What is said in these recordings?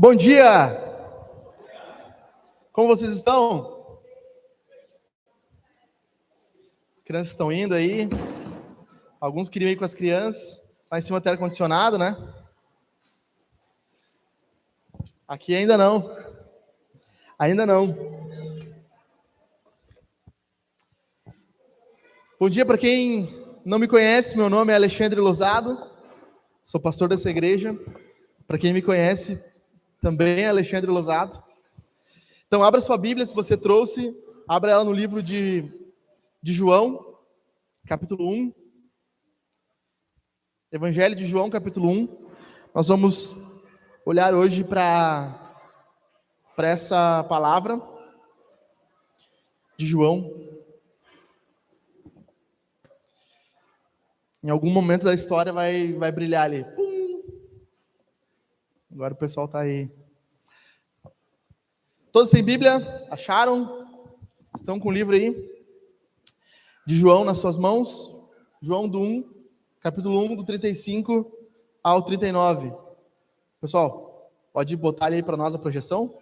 Bom dia! Como vocês estão? As crianças estão indo aí. Alguns queriam ir com as crianças. Lá em cima tem ar-condicionado, né? Aqui ainda não. Ainda não. Bom dia para quem não me conhece. Meu nome é Alexandre Lozado. Sou pastor dessa igreja. Para quem me conhece, também é Alexandre Lozado. Então, abra sua Bíblia, se você trouxe. Abra ela no livro de João, capítulo 1. Evangelho de João, capítulo 1. Nós vamos olhar hoje para essa palavra de João. Em algum momento da história vai brilhar ali. Pum! Agora o pessoal está aí. Todos têm Bíblia? Acharam? Estão com o livro aí? De João nas suas mãos? João do 1, capítulo 1, do 35 ao 39. Pessoal, pode botar aí para nós a projeção?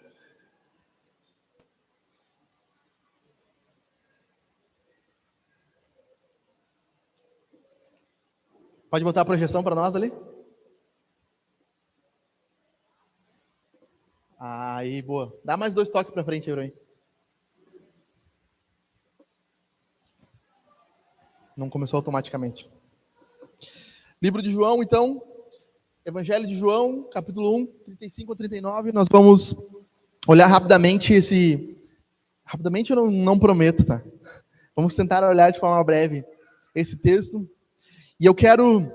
Pode botar a projeção para nós ali? Aí, boa. Dá mais 2 toques para frente aí para mim. Não começou automaticamente. Livro de João, então. Evangelho de João, capítulo 1, 35 a 39. Nós vamos olhar rapidamente esse... Rapidamente eu não prometo, tá? Vamos tentar olhar de forma breve esse texto. E eu quero,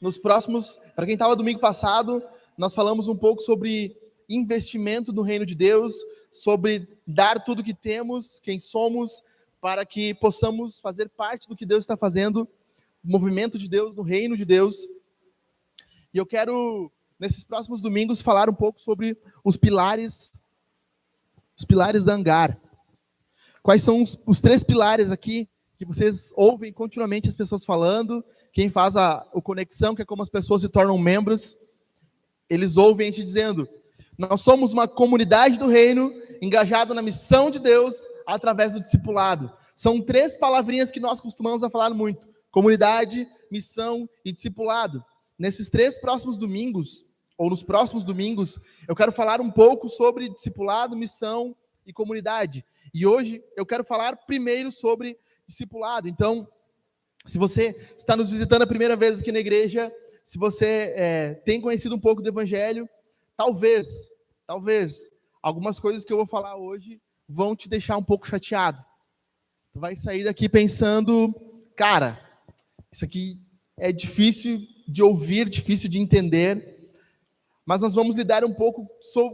nos próximos... Para quem estava domingo passado, nós falamos um pouco sobre investimento no reino de Deus, sobre dar tudo que temos, quem somos, para que possamos fazer parte do que Deus está fazendo, o movimento de Deus, no reino de Deus. E eu quero, nesses próximos domingos, falar um pouco sobre os pilares da Hangar. Quais são os 3 pilares aqui que vocês ouvem continuamente as pessoas falando, quem faz a conexão, que é como as pessoas se tornam membros, eles ouvem a gente dizendo: nós somos uma comunidade do reino, engajada na missão de Deus, através do discipulado. São 3 palavrinhas que nós costumamos a falar muito: comunidade, missão e discipulado. Nesses 3 próximos domingos, ou nos próximos domingos, eu quero falar um pouco sobre discipulado, missão e comunidade. E hoje eu quero falar primeiro sobre discipulado. Então, se você está nos visitando a primeira vez aqui na igreja, se você tem conhecido um pouco do Evangelho, talvez, algumas coisas que eu vou falar hoje vão te deixar um pouco chateado. Tu vai sair daqui pensando, cara, isso aqui é difícil de ouvir, difícil de entender, mas nós vamos lidar um pouco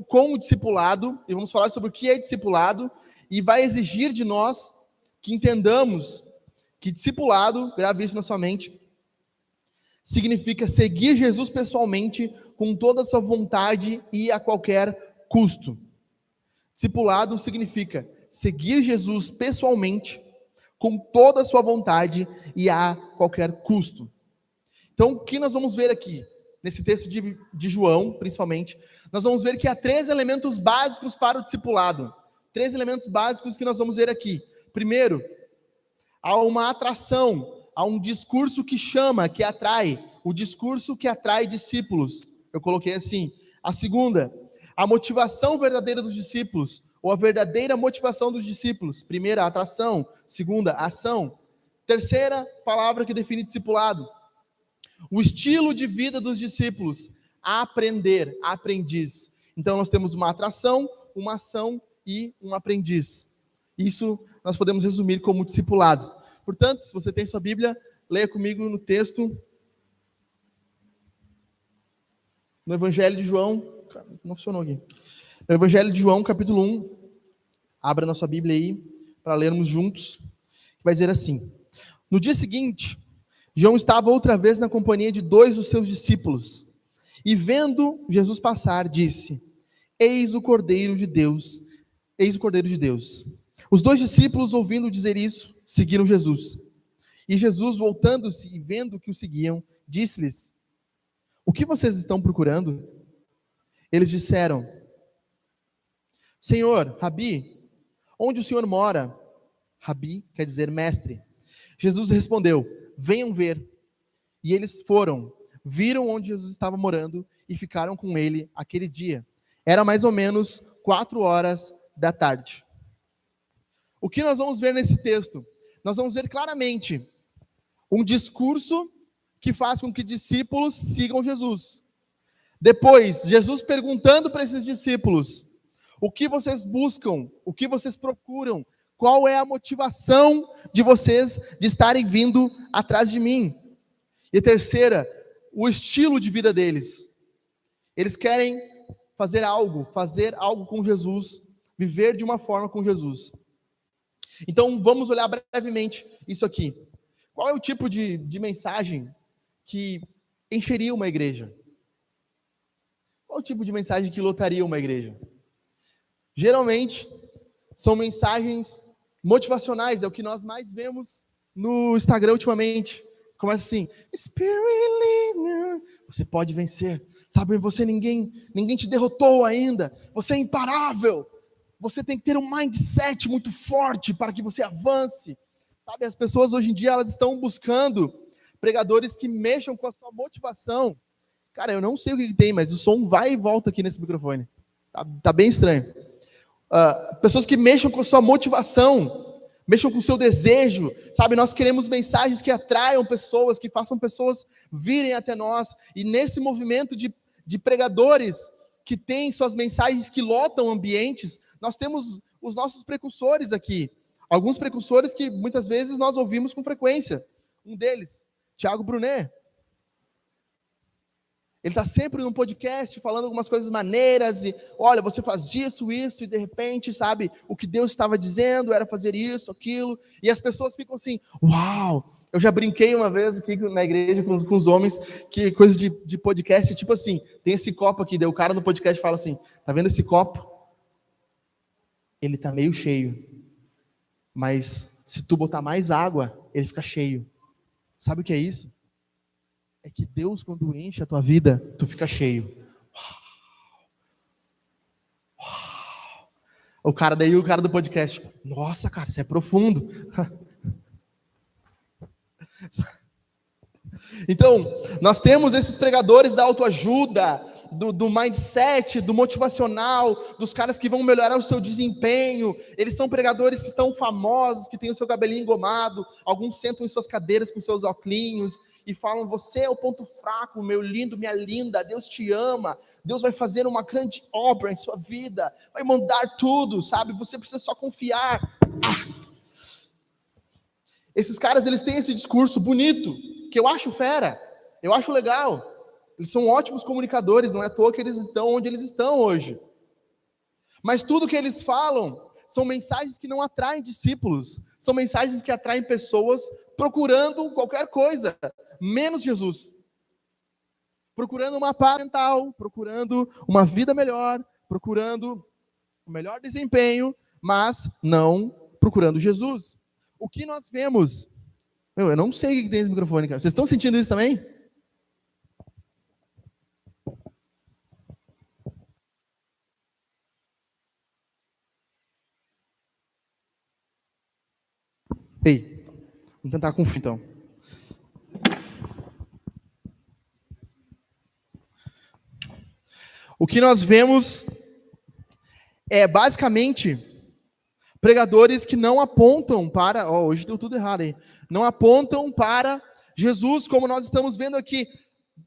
com o discipulado, e vamos falar sobre o que é discipulado, e vai exigir de nós que entendamos que discipulado, grave isso na sua mente, significa seguir Jesus pessoalmente, com toda a sua vontade e a qualquer custo. Discipulado significa seguir Jesus pessoalmente, com toda a sua vontade e a qualquer custo. Então, o que nós vamos ver aqui, nesse texto de João, principalmente, nós vamos ver que há 3 elementos básicos para o discipulado. 3 elementos básicos que nós vamos ver aqui. Primeiro, há uma atração, há um discurso que chama, que atrai, o discurso que atrai discípulos. Eu coloquei assim. A segunda, a motivação verdadeira dos discípulos, ou a verdadeira motivação dos discípulos. Primeira, atração. Segunda, ação. Terceira palavra que define discipulado, o estilo de vida dos discípulos, aprender, aprendiz. Então nós temos uma atração, uma ação e um aprendiz. Isso nós podemos resumir como discipulado. Portanto, se você tem sua Bíblia, leia comigo no texto, no Evangelho de João, não funcionou aqui. No Evangelho de João, capítulo 1, abra na sua Bíblia aí, para lermos juntos, vai dizer assim: no dia seguinte, João estava outra vez na companhia de 2 dos seus discípulos, e vendo Jesus passar, disse: eis o Cordeiro de Deus, eis o Cordeiro de Deus. Os 2 discípulos, ouvindo dizer isso, seguiram Jesus. E Jesus, voltando-se e vendo que o seguiam, disse-lhes: o que vocês estão procurando? Eles disseram: Senhor, Rabi, onde o Senhor mora? Rabi quer dizer mestre. Jesus respondeu: venham ver. E eles foram, viram onde Jesus estava morando e ficaram com ele aquele dia. Era mais ou menos 16h. O que nós vamos ver nesse texto? Nós vamos ver claramente um discurso que faz com que discípulos sigam Jesus. Depois, Jesus perguntando para esses discípulos: o que vocês buscam? O que vocês procuram? Qual é a motivação de vocês de estarem vindo atrás de mim? E terceira, o estilo de vida deles. Eles querem fazer algo com Jesus, viver de uma forma com Jesus. Então, vamos olhar brevemente isso aqui. Qual é o tipo de mensagem que encheria uma igreja? Qual é o tipo de mensagem que lotaria uma igreja? Geralmente, são mensagens motivacionais, é o que nós mais vemos no Instagram ultimamente. Começa assim: Spirit, você pode vencer. Sabe, ninguém te derrotou ainda. Você é imparável. Você tem que ter um mindset muito forte para que você avance. Sabe, as pessoas hoje em dia elas estão buscando pregadores que mexam com a sua motivação. Cara, eu não sei o que tem, mas o som vai e volta aqui nesse microfone. Tá bem estranho. Pessoas que mexam com a sua motivação, mexam com o seu desejo, sabe? Nós queremos mensagens que atraiam pessoas, que façam pessoas virem até nós. E nesse movimento de pregadores que têm suas mensagens que lotam ambientes, nós temos os nossos precursores aqui. Alguns precursores que muitas vezes nós ouvimos com frequência. Um deles, Thiago Brunet. Ele está sempre num podcast falando algumas coisas maneiras e, olha, você faz isso, e de repente, sabe, o que Deus estava dizendo era fazer isso, aquilo, e as pessoas ficam assim: uau! Eu já brinquei uma vez aqui na igreja com os homens, que coisa de podcast, tipo assim, tem esse copo aqui, daí o cara no podcast fala assim: tá vendo esse copo? Ele tá meio cheio, mas se tu botar mais água, ele fica cheio. Sabe o que é isso? É que Deus, quando enche a tua vida, tu fica cheio. Uau. O cara do podcast: nossa, cara, isso é profundo. Então, nós temos esses pregadores da autoajuda, do mindset, do motivacional, dos caras que vão melhorar o seu desempenho. Eles são pregadores que estão famosos, que têm o seu cabelinho engomado. Alguns sentam em suas cadeiras com seus óculos e falam: você é o ponto fraco, meu lindo, minha linda, Deus te ama, Deus vai fazer uma grande obra em sua vida, vai mandar tudo, sabe? Você precisa só confiar. Esses caras, eles têm esse discurso bonito, que eu acho fera, eu acho legal. Eles são ótimos comunicadores, não é à toa que eles estão onde eles estão hoje. Mas tudo que eles falam são mensagens que não atraem discípulos, são mensagens que atraem pessoas procurando qualquer coisa, menos Jesus. Procurando uma paz mental, procurando uma vida melhor, procurando o melhor desempenho, mas não procurando Jesus. O que nós vemos? Eu não sei o que tem nesse microfone, cara. Vocês estão sentindo isso também? Ei, vamos tentar com fio, então. O que nós vemos é basicamente pregadores que não apontam para... hoje deu tudo errado aí. Não apontam para Jesus, como nós estamos vendo aqui.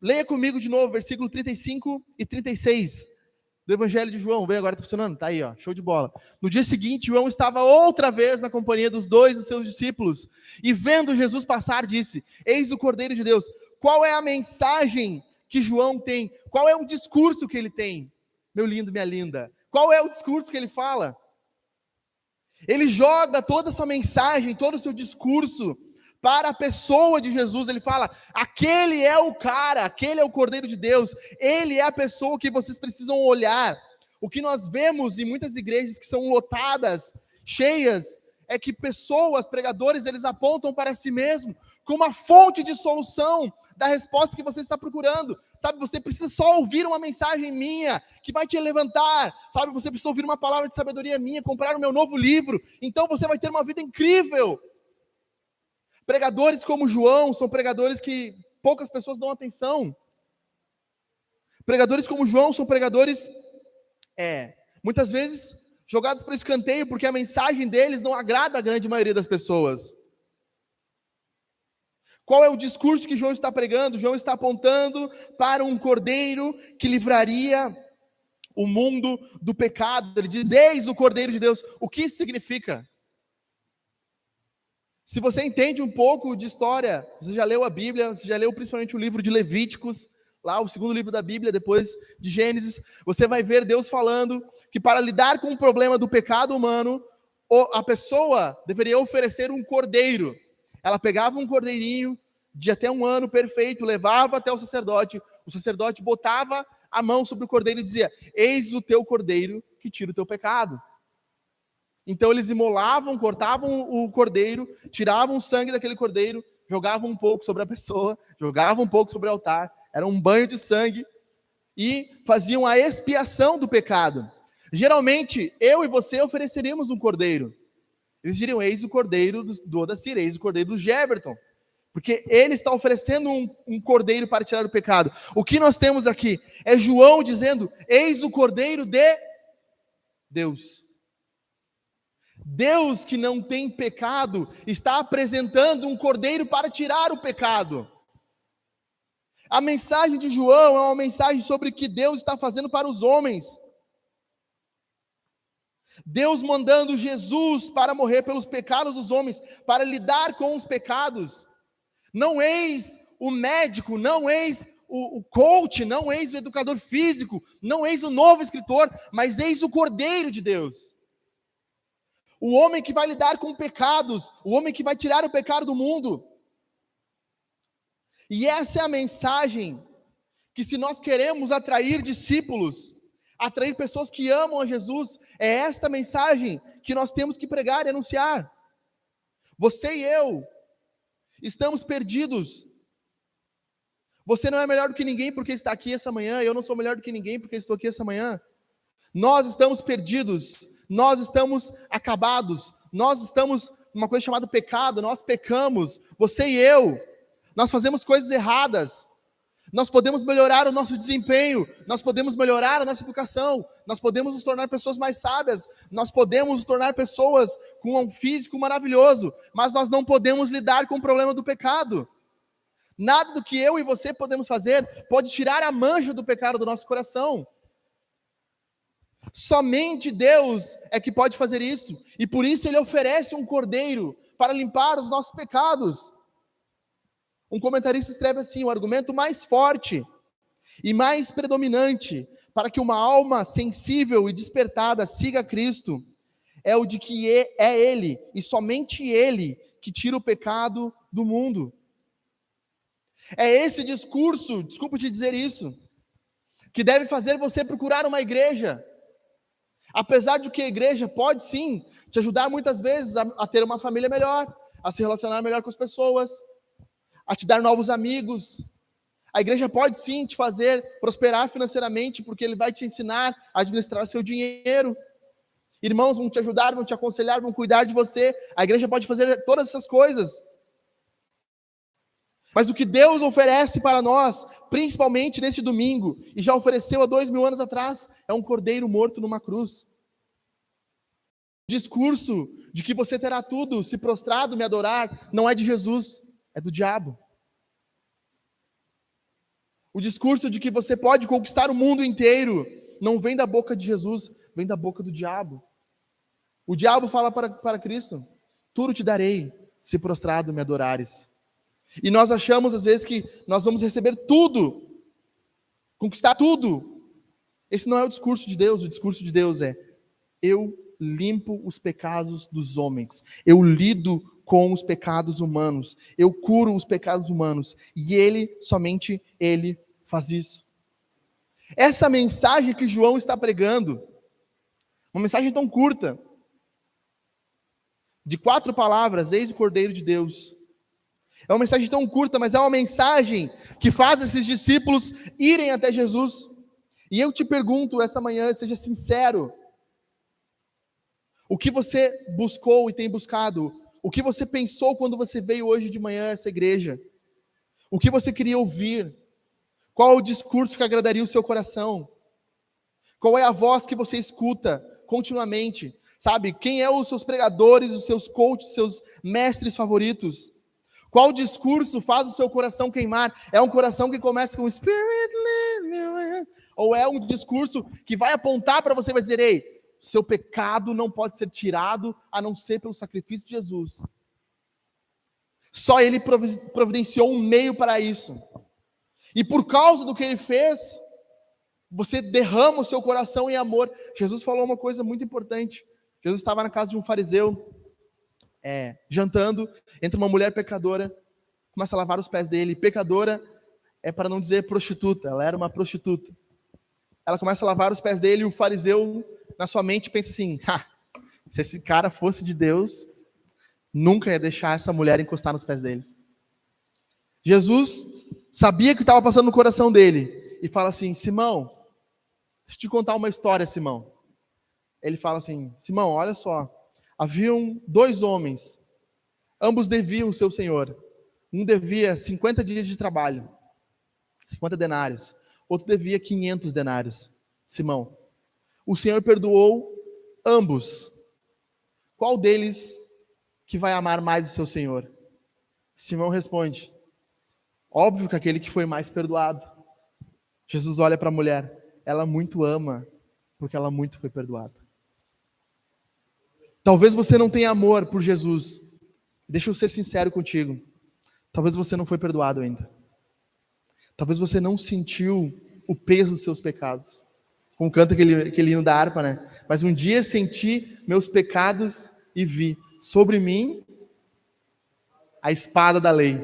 Leia comigo de novo, versículo 35 e 36 do Evangelho de João. Vem, agora está funcionando? Tá aí, ó, show de bola. No dia seguinte, João estava outra vez na companhia dos seus discípulos, e vendo Jesus passar, disse: eis o Cordeiro de Deus. Qual é a mensagem que João tem? Qual é o discurso que ele tem? Meu lindo, minha linda. Qual é o discurso que ele fala? Ele joga toda a sua mensagem, todo o seu discurso para a pessoa de Jesus. Ele fala: aquele é o cara, aquele é o Cordeiro de Deus, ele é a pessoa que vocês precisam olhar. O que nós vemos em muitas igrejas que são lotadas, cheias, é que pessoas, pregadores, eles apontam para si mesmo como a fonte de solução da resposta que você está procurando. Sabe, você precisa só ouvir uma mensagem minha, que vai te levantar. Sabe, você precisa ouvir uma palavra de sabedoria minha, comprar o meu novo livro. Então você vai ter uma vida incrível. Pregadores como João são pregadores que poucas pessoas dão atenção. Pregadores como João são pregadores, muitas vezes, jogados para o escanteio, porque a mensagem deles não agrada a grande maioria das pessoas. Qual é o discurso que João está pregando? João está apontando para um cordeiro que livraria o mundo do pecado. Ele diz, eis o Cordeiro de Deus. O que isso significa? Se você entende um pouco de história, você já leu a Bíblia, você já leu principalmente o livro de Levíticos, lá o segundo livro da Bíblia, depois de Gênesis, você vai ver Deus falando que para lidar com o problema do pecado humano, a pessoa deveria oferecer um cordeiro. Ela pegava um cordeirinho de até 1 ano perfeito, levava até o sacerdote botava a mão sobre o cordeiro e dizia, eis o teu cordeiro que tira o teu pecado. Então eles imolavam, cortavam o cordeiro, tiravam o sangue daquele cordeiro, jogavam um pouco sobre a pessoa, jogavam um pouco sobre o altar, era um banho de sangue, e faziam a expiação do pecado. Geralmente, eu e você ofereceríamos um cordeiro. Eles diriam, eis o cordeiro do Odacir, eis o cordeiro do Geberton. Porque ele está oferecendo um cordeiro para tirar o pecado. O que nós temos aqui é João dizendo, eis o cordeiro de Deus. Deus que não tem pecado está apresentando um cordeiro para tirar o pecado. A mensagem de João é uma mensagem sobre o que Deus está fazendo para os homens. Deus mandando Jesus para morrer pelos pecados dos homens, para lidar com os pecados. Não eis o médico, não eis o coach, não eis o educador físico, não eis o novo escritor, mas eis o Cordeiro de Deus. O homem que vai lidar com pecados, o homem que vai tirar o pecado do mundo. E essa é a mensagem que, se nós queremos atrair discípulos, atrair pessoas que amam a Jesus, é esta mensagem que nós temos que pregar e anunciar. Você e eu estamos perdidos. Você não é melhor do que ninguém porque está aqui essa manhã, eu não sou melhor do que ninguém porque estou aqui essa manhã. Nós estamos perdidos. Nós estamos acabados, nós estamos numa coisa chamada pecado, nós pecamos, você e eu, nós fazemos coisas erradas, nós podemos melhorar o nosso desempenho, nós podemos melhorar a nossa educação, nós podemos nos tornar pessoas mais sábias, nós podemos nos tornar pessoas com um físico maravilhoso, mas nós não podemos lidar com o problema do pecado. Nada do que eu e você podemos fazer pode tirar a mancha do pecado do nosso coração. Somente Deus é que pode fazer isso, e por isso Ele oferece um cordeiro para limpar os nossos pecados. Um comentarista escreve assim, o argumento mais forte e mais predominante para que uma alma sensível e despertada siga Cristo é o de que é Ele, e somente Ele, que tira o pecado do mundo. É esse discurso, desculpa te dizer isso, que deve fazer você procurar uma igreja. Apesar de que a igreja pode sim te ajudar muitas vezes a ter uma família melhor, a se relacionar melhor com as pessoas, a te dar novos amigos. A igreja pode sim te fazer prosperar financeiramente, porque ele vai te ensinar a administrar seu dinheiro. Irmãos vão te ajudar, vão te aconselhar, vão cuidar de você. A igreja pode fazer todas essas coisas. Mas o que Deus oferece para nós, principalmente nesse domingo, e já ofereceu há 2000 anos atrás, é um cordeiro morto numa cruz. O discurso de que você terá tudo, se prostrado me adorar, não é de Jesus, é do diabo. O discurso de que você pode conquistar o mundo inteiro, não vem da boca de Jesus, vem da boca do diabo. O diabo fala para Cristo, tudo te darei, se prostrado me adorares. E nós achamos, às vezes, que nós vamos receber tudo, conquistar tudo. Esse não é o discurso de Deus. O discurso de Deus é, eu limpo os pecados dos homens, eu lido com os pecados humanos, eu curo os pecados humanos, e Ele, somente Ele, faz isso. Essa mensagem que João está pregando, uma mensagem tão curta, de 4 palavras, eis o Cordeiro de Deus, É uma mensagem tão curta, mas é uma mensagem que faz esses discípulos irem até Jesus. E eu te pergunto essa manhã, seja sincero, o que você buscou e tem buscado? O que você pensou quando você veio hoje de manhã a essa igreja? O que você queria ouvir? Qual o discurso que agradaria o seu coração? Qual é a voz que você escuta continuamente? Sabe, quem é os seus pregadores, os seus coaches, seus mestres favoritos? Qual discurso faz o seu coração queimar? É um coração que começa com Spirit, lead me, ou é um discurso que vai apontar para você e vai dizer, ei, seu pecado não pode ser tirado a não ser pelo sacrifício de Jesus. Só Ele providenciou um meio para isso. E por causa do que Ele fez, você derrama o seu coração em amor. Jesus falou uma coisa muito importante. Jesus estava na casa de um fariseu, jantando, entra uma mulher pecadora, começa a lavar os pés dele. Pecadora é para não dizer prostituta, ela era uma prostituta. Ela começa a lavar os pés dele e o fariseu, na sua mente, pensa assim, se esse cara fosse de Deus, nunca ia deixar essa mulher encostar nos pés dele. Jesus sabia o que estava passando no coração dele e fala assim, Simão, deixa eu te contar uma história, Simão. Ele fala assim, Simão, olha só, haviam 2 homens, ambos deviam o seu senhor. Um devia 50 dias de trabalho, 50 denários. Outro devia 500 denários. Simão, o Senhor perdoou ambos. Qual deles que vai amar mais o seu Senhor? Simão responde, óbvio que aquele que foi mais perdoado. Jesus olha para a mulher, ela muito ama, porque ela muito foi perdoada. Talvez você não tenha amor por Jesus. Deixa eu ser sincero contigo. Talvez você não foi perdoado ainda. Talvez você não sentiu o peso dos seus pecados. Como canta aquele hino da harpa, né? Mas um dia senti meus pecados e vi sobre mim a espada da lei.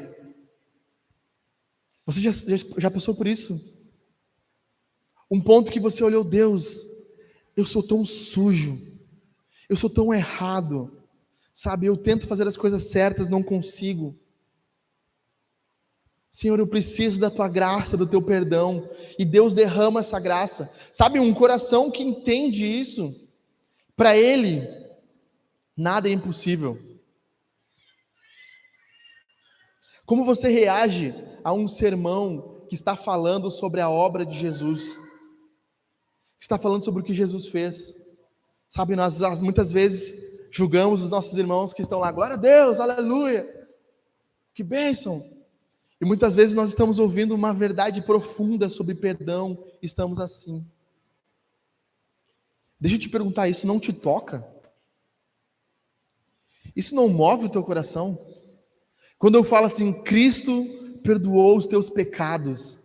Você já passou por isso? Um ponto que você olhou, Deus, eu sou tão sujo, eu sou tão errado, sabe? Eu tento fazer as coisas certas, não consigo. Senhor, eu preciso da tua graça, do teu perdão, e Deus derrama essa graça. Sabe, um coração que entende isso, para ele, nada é impossível. Como você reage a um sermão que está falando sobre a obra de Jesus? Que está falando sobre o que Jesus fez? Sabe, nós muitas vezes julgamos os nossos irmãos que estão lá, glória a Deus, aleluia, que bênção. E muitas vezes nós estamos ouvindo uma verdade profunda sobre perdão, estamos assim. Deixa eu te perguntar, isso não te toca? Isso não move o teu coração? Quando eu falo assim, Cristo perdoou os teus pecados,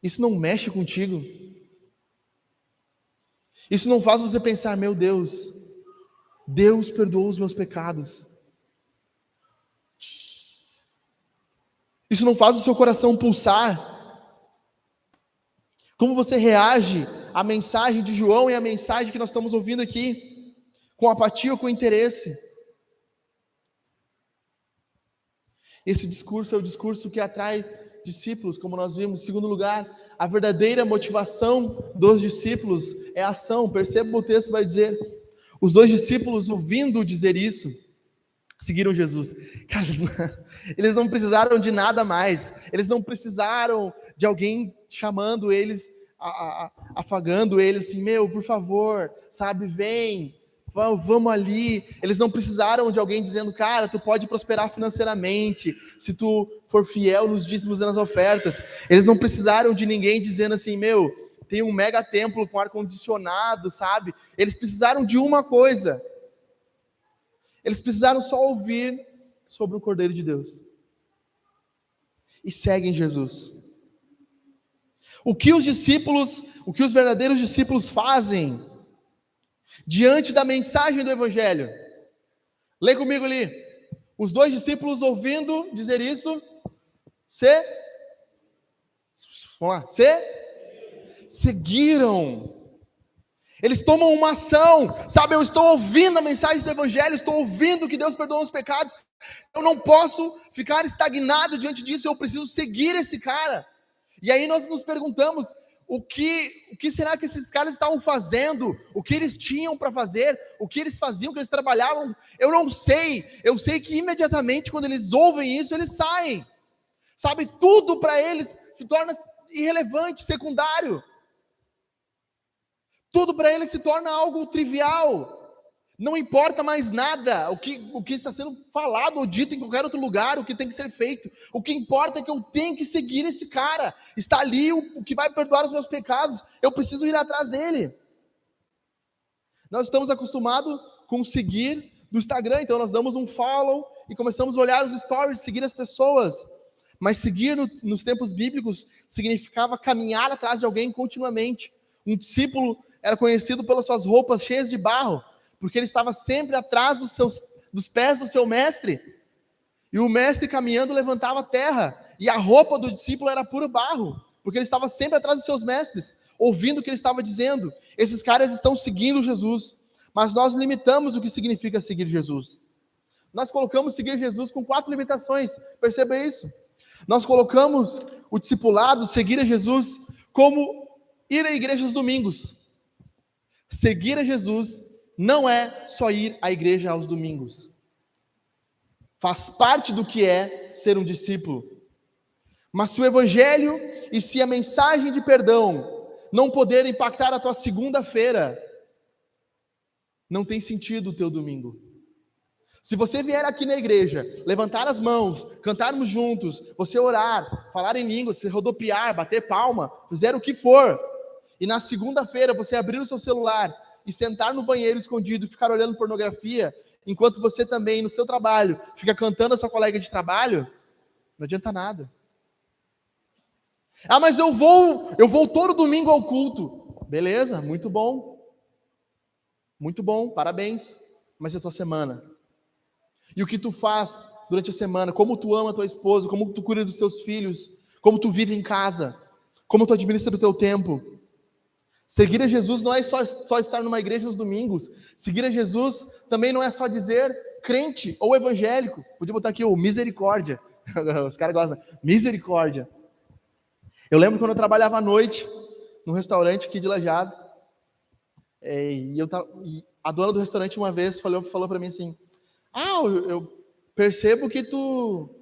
isso não mexe contigo? Isso não faz você pensar, meu Deus, Deus perdoou os meus pecados. Isso não faz o seu coração pulsar? Como você reage à mensagem de João e à mensagem que nós estamos ouvindo aqui? Com apatia ou com interesse? Esse discurso é o discurso que atrai discípulos, como nós vimos. Em segundo lugar, a verdadeira motivação dos discípulos é a ação. Perceba o texto vai dizer, os 2 discípulos ouvindo dizer isso, seguiram Jesus. Cara, eles não precisaram de nada mais. Eles não precisaram de alguém chamando eles, afagando eles assim, meu, por favor, sabe, vem, vamos ali. Eles não precisaram de alguém dizendo, cara, tu pode prosperar financeiramente, se tu for fiel nos dízimos e nas ofertas. Eles não precisaram de ninguém dizendo assim, meu, tem um mega templo com ar-condicionado, sabe? Eles precisaram de uma coisa. Eles precisaram só ouvir sobre o Cordeiro de Deus. E seguem Jesus. O que os verdadeiros discípulos fazem diante da mensagem do Evangelho? Lê comigo ali. Os 2 discípulos ouvindo dizer isso, vamos lá, seguiram. Eles tomam uma ação, sabe? Eu estou ouvindo a mensagem do Evangelho, estou ouvindo que Deus perdoa os pecados. Eu não posso ficar estagnado diante disso, eu preciso seguir esse cara. E aí nós nos perguntamos, o que será que esses caras estavam fazendo? O que eles tinham para fazer? O que eles faziam, o que eles trabalhavam? Eu não sei. Eu sei que imediatamente quando eles ouvem isso, eles saem. Sabe, tudo para eles se torna irrelevante, secundário. Tudo para eles se torna algo trivial. Não importa mais nada o que está sendo falado ou dito em qualquer outro lugar, o que tem que ser feito. O que importa é que eu tenho que seguir esse cara. Está ali o que vai perdoar os meus pecados. Eu preciso ir atrás dele. Nós estamos acostumados com seguir do Instagram, então nós damos um follow e começamos a olhar os stories, seguir as pessoas. Mas seguir nos tempos bíblicos significava caminhar atrás de alguém continuamente. Um discípulo era conhecido pelas suas roupas cheias de barro, porque ele estava sempre atrás dos pés do seu mestre. E o mestre caminhando levantava a terra, e a roupa do discípulo era puro barro, porque ele estava sempre atrás dos seus mestres, ouvindo o que ele estava dizendo. Esses caras estão seguindo Jesus, mas nós limitamos o que significa seguir Jesus. Nós colocamos seguir Jesus com 4 limitações, perceba isso. Nós colocamos o discipulado, seguir a Jesus, como ir à igreja aos domingos. Seguir a Jesus não é só ir à igreja aos domingos. Faz parte do que é ser um discípulo. Mas se o evangelho e se a mensagem de perdão não poder impactar a tua segunda-feira, não tem sentido o teu domingo. Se você vier aqui na igreja, levantar as mãos, cantarmos juntos, você orar, falar em línguas, você rodopiar, bater palma, fizer o que for, e na segunda-feira você abrir o seu celular e sentar no banheiro escondido e ficar olhando pornografia, enquanto você também, no seu trabalho, fica cantando a sua colega de trabalho, não adianta nada. Ah, mas eu vou todo domingo ao culto. Beleza, muito bom, parabéns. Mas é a tua semana? E o que tu faz durante a semana? Como tu ama a tua esposa? Como tu cuida dos teus filhos? Como tu vive em casa? Como tu administra o teu tempo? Seguir a Jesus não é só estar numa igreja nos domingos. Seguir a Jesus também não é só dizer crente ou evangélico. Podia botar aqui o misericórdia. Os caras gostam. Misericórdia. Eu lembro quando eu trabalhava à noite num restaurante aqui de Lajeado. E a dona do restaurante uma vez falou para mim assim: eu percebo que tu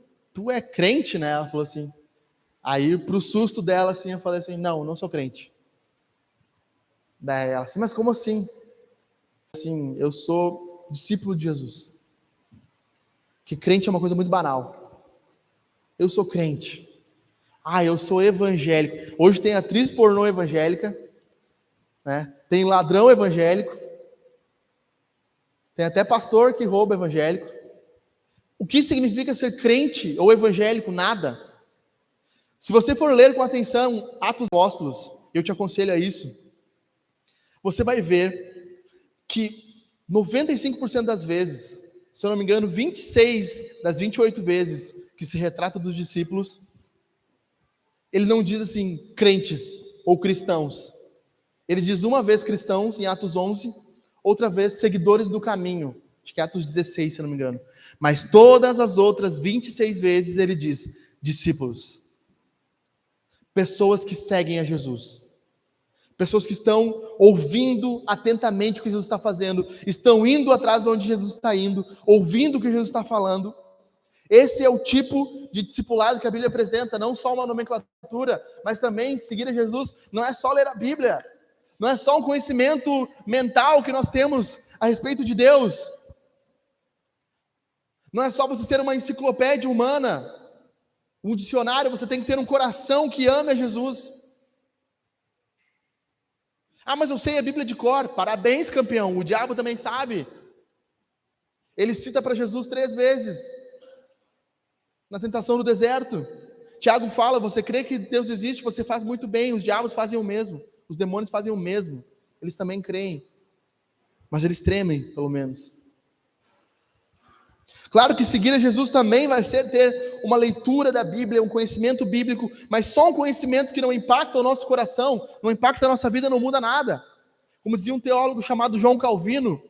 é crente, né? Ela falou assim. Aí, pro susto dela, assim, eu falei assim: não sou crente. Daí ela assim: mas como assim? Assim, eu sou discípulo de Jesus. Que crente é uma coisa muito banal. Eu sou crente. Eu sou evangélico. Hoje tem atriz pornô evangélica, né? Tem ladrão evangélico. Tem até pastor que rouba evangélico. O que significa ser crente ou evangélico? Nada. Se você for ler com atenção Atos dos Apóstolos, eu te aconselho a isso, você vai ver que 95% das vezes, se eu não me engano, 26 das 28 vezes que se retrata dos discípulos, ele não diz assim, crentes ou cristãos. Ele diz uma vez cristãos, em Atos 11, outra vez seguidores do caminho, acho que é Atos 16, se eu não me engano. Mas todas as outras 26 vezes ele diz discípulos. Pessoas que seguem a Jesus. Pessoas que estão ouvindo atentamente o que Jesus está fazendo, estão indo atrás de onde Jesus está indo, ouvindo o que Jesus está falando. Esse é o tipo de discipulado que a Bíblia apresenta, não só uma nomenclatura, mas também seguir a Jesus não é só ler a Bíblia, não é só um conhecimento mental que nós temos a respeito de Deus, não é só você ser uma enciclopédia humana, um dicionário, você tem que ter um coração que ame a Jesus. Mas eu sei a Bíblia de cor. Parabéns, campeão, o diabo também sabe. Ele cita para Jesus 3 vezes na tentação do deserto. Tiago fala: você crê que Deus existe, você faz muito bem. Os diabos fazem o mesmo, os demônios fazem o mesmo. Eles também creem, mas eles tremem, pelo menos. Claro que seguir a Jesus também vai ser ter uma leitura da Bíblia, um conhecimento bíblico, mas só um conhecimento que não impacta o nosso coração, não impacta a nossa vida, não muda nada. Como dizia um teólogo chamado João Calvino,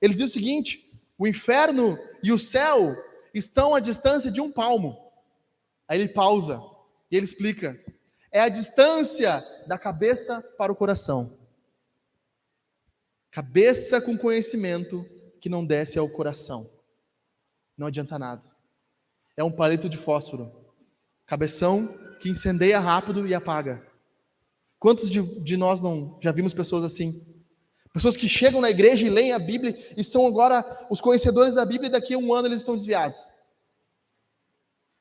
ele dizia o seguinte: o inferno e o céu estão à distância de um palmo. Aí ele pausa e ele explica: é a distância da cabeça para o coração. Cabeça com conhecimento que não desce ao coração. Não adianta nada. É um palito de fósforo. Cabeção que incendeia rápido e apaga. Quantos de nós não já vimos pessoas assim? Pessoas que chegam na igreja e leem a Bíblia e são agora os conhecedores da Bíblia, e daqui a um ano eles estão desviados.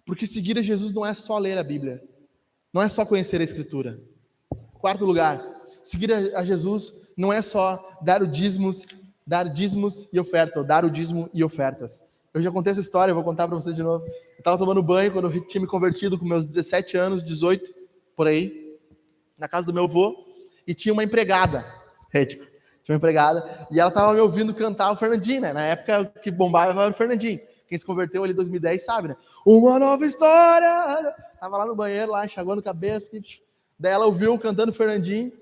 Porque seguir a Jesus não é só ler a Bíblia. Não é só conhecer a Escritura. Quarto lugar, seguir a Jesus não é só dar dízimos e ofertas, ou dar o dízimo e ofertas. Eu já contei essa história, eu vou contar para vocês de novo. Eu estava tomando banho quando eu tinha me convertido com meus 17 anos, 18, por aí, na casa do meu avô, e tinha uma empregada, e ela estava me ouvindo cantar o Fernandinho, né? Na época que bombava era o Fernandinho. Quem se converteu ali em 2010 sabe, né? Uma nova história! Tava lá no banheiro, lá, enxaguando a cabeça. Daí ela ouviu cantando o Fernandinho.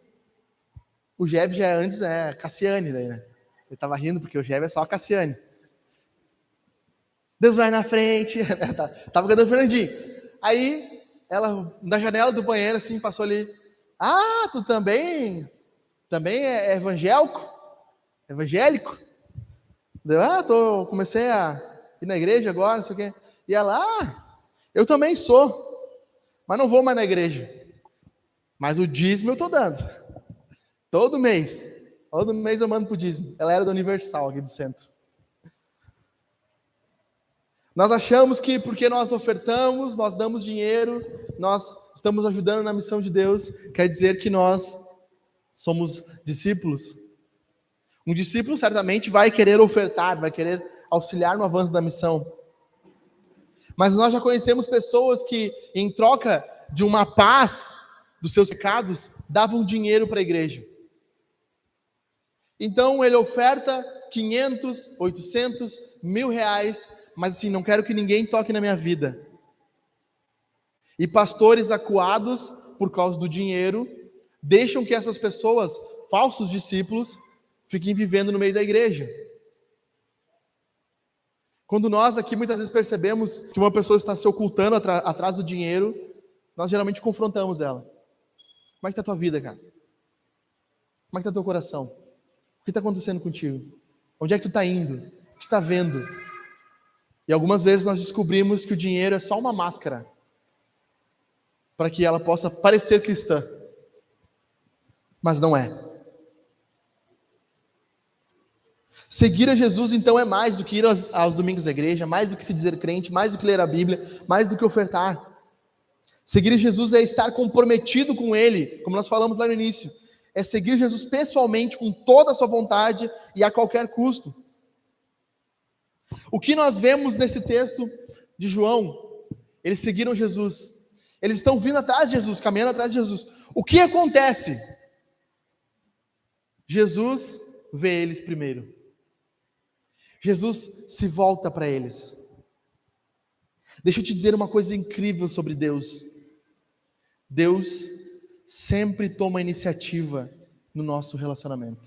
O Jeb já antes é Cassiane, daí, né? Ele tava rindo porque o Jeb é só a Cassiane. Deus vai na frente. Tava cantando o Fernandinho. Aí, ela, na janela do banheiro, assim, passou ali. Ah, tu também é evangélico? Evangélico? Eu comecei a ir na igreja agora, não sei o quê. E ela, eu também sou, mas não vou mais na igreja. Mas o dízimo eu tô dando. Todo mês eu mando pro dízimo. Ela era do Universal aqui do centro. Nós achamos que porque nós ofertamos, nós damos dinheiro, nós estamos ajudando na missão de Deus, quer dizer que nós somos discípulos. Um discípulo certamente vai querer ofertar, vai querer auxiliar no avanço da missão. Mas nós já conhecemos pessoas que, em troca de uma paz dos seus pecados, davam dinheiro para a igreja. Então ele oferta 500, 800, R$1.000, mas assim, não quero que ninguém toque na minha vida. E pastores acuados por causa do dinheiro, deixam que essas pessoas, falsos discípulos, fiquem vivendo no meio da igreja. Quando nós aqui muitas vezes percebemos que uma pessoa está se ocultando atrás do dinheiro, nós geralmente confrontamos ela. Como é que está a tua vida, cara? Como é que está o teu coração? O que está acontecendo contigo? Onde é que tu está indo? O que tu está vendo? E algumas vezes nós descobrimos que o dinheiro é só uma máscara para que ela possa parecer cristã. Mas não é. Seguir a Jesus, então, é mais do que ir aos domingos à igreja, mais do que se dizer crente, mais do que ler a Bíblia, mais do que ofertar. Seguir a Jesus é estar comprometido com Ele, como nós falamos lá no início. É seguir Jesus pessoalmente, com toda a sua vontade e a qualquer custo. O que nós vemos nesse texto de João? Eles seguiram Jesus. Eles estão vindo atrás de Jesus, caminhando atrás de Jesus. O que acontece? Jesus vê eles primeiro. Jesus se volta para eles. Deixa eu te dizer uma coisa incrível sobre Deus. Deus sempre toma iniciativa no nosso relacionamento.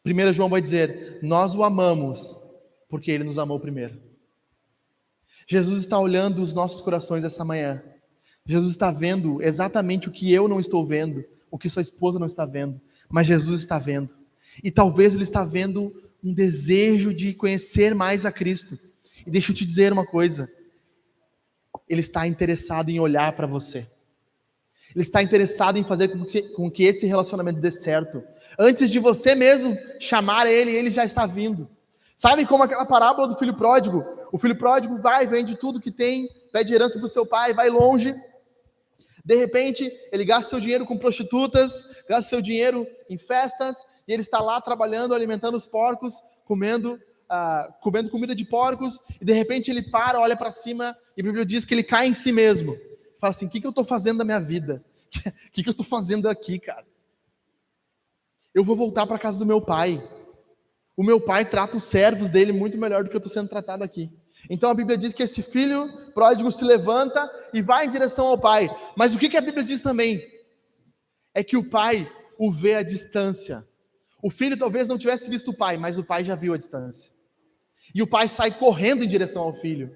1 João vai dizer: nós o amamos porque Ele nos amou primeiro. Jesus está olhando os nossos corações essa manhã. Jesus está vendo exatamente o que eu não estou vendo, o que sua esposa não está vendo, mas Jesus está vendo. E talvez Ele está vendo um desejo de conhecer mais a Cristo. E deixa eu te dizer uma coisa: Ele está interessado em olhar para você. Ele está interessado em fazer com que esse relacionamento dê certo. Antes de você mesmo chamar Ele, Ele já está vindo. Sabe como aquela parábola do filho pródigo? O filho pródigo vai, vende tudo que tem, pede herança para o seu pai, vai longe. De repente, ele gasta seu dinheiro com prostitutas, gasta seu dinheiro em festas, e ele está lá trabalhando, alimentando os porcos, comendo comida de porcos, e de repente ele para, olha para cima, e a Bíblia diz que ele cai em si mesmo. Fala assim: o que eu estou fazendo da minha vida? O que eu estou fazendo aqui, cara? Eu vou voltar para a casa do meu pai. O meu pai trata os servos dele muito melhor do que eu estou sendo tratado aqui. Então a Bíblia diz que esse filho pródigo se levanta e vai em direção ao pai. Mas o que a Bíblia diz também? É que o pai o vê à distância. O filho talvez não tivesse visto o pai, mas o pai já viu a distância. E o pai sai correndo em direção ao filho,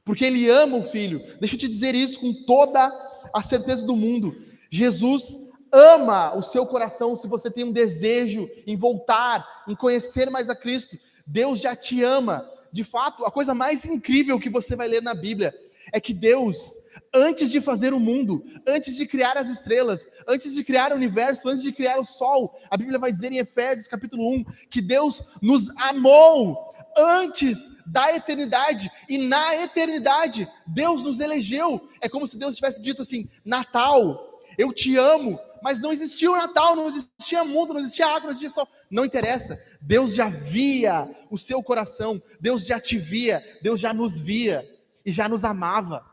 porque ele ama o filho. Deixa eu te dizer isso com toda a certeza do mundo. Jesus ama o seu coração. Se você tem um desejo em voltar, em conhecer mais a Cristo, Deus já te ama. De fato, a coisa mais incrível que você vai ler na Bíblia é que Deus, antes de fazer o mundo, antes de criar as estrelas, antes de criar o universo, antes de criar o sol, a Bíblia vai dizer em Efésios capítulo 1, que Deus nos amou antes da eternidade, e na eternidade Deus nos elegeu. É como se Deus tivesse dito assim: Natal, eu te amo. Mas não existia o Natal, não existia mundo, não existia água, não existia sol. Não interessa, Deus já via o seu coração, Deus já te via, Deus já nos via e já nos amava.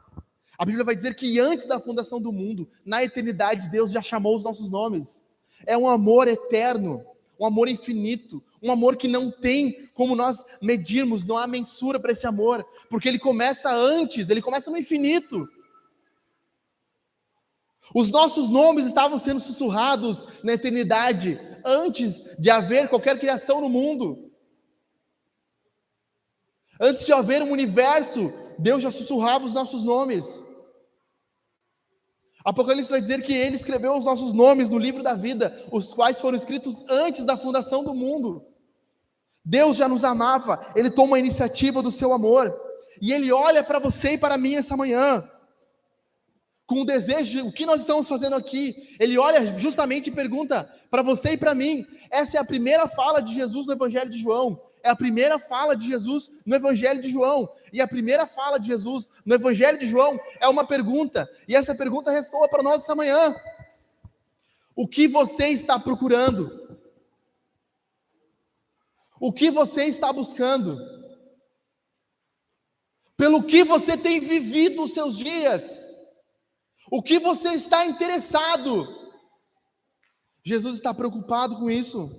A Bíblia vai dizer que antes da fundação do mundo, na eternidade, Deus já chamou os nossos nomes. É um amor eterno, um amor infinito, um amor que não tem como nós medirmos, não há mensura para esse amor, porque ele começa antes, ele começa no infinito. Os nossos nomes estavam sendo sussurrados na eternidade, antes de haver qualquer criação no mundo. Antes de haver um universo, Deus já sussurrava os nossos nomes. Apocalipse vai dizer que ele escreveu os nossos nomes no livro da vida, os quais foram escritos antes da fundação do mundo. Deus já nos amava, ele toma a iniciativa do seu amor, e ele olha para você e para mim essa manhã, com o desejo de o que nós estamos fazendo aqui. Ele olha justamente e pergunta para você e para mim. Essa é a primeira fala de Jesus no Evangelho de João. É a primeira fala de Jesus no Evangelho de João. E a primeira fala de Jesus no Evangelho de João é uma pergunta. E essa pergunta ressoa para nós essa manhã. O que você está procurando? O que você está buscando? Pelo que você tem vivido os seus dias? O que você está interessado? Jesus está preocupado com isso.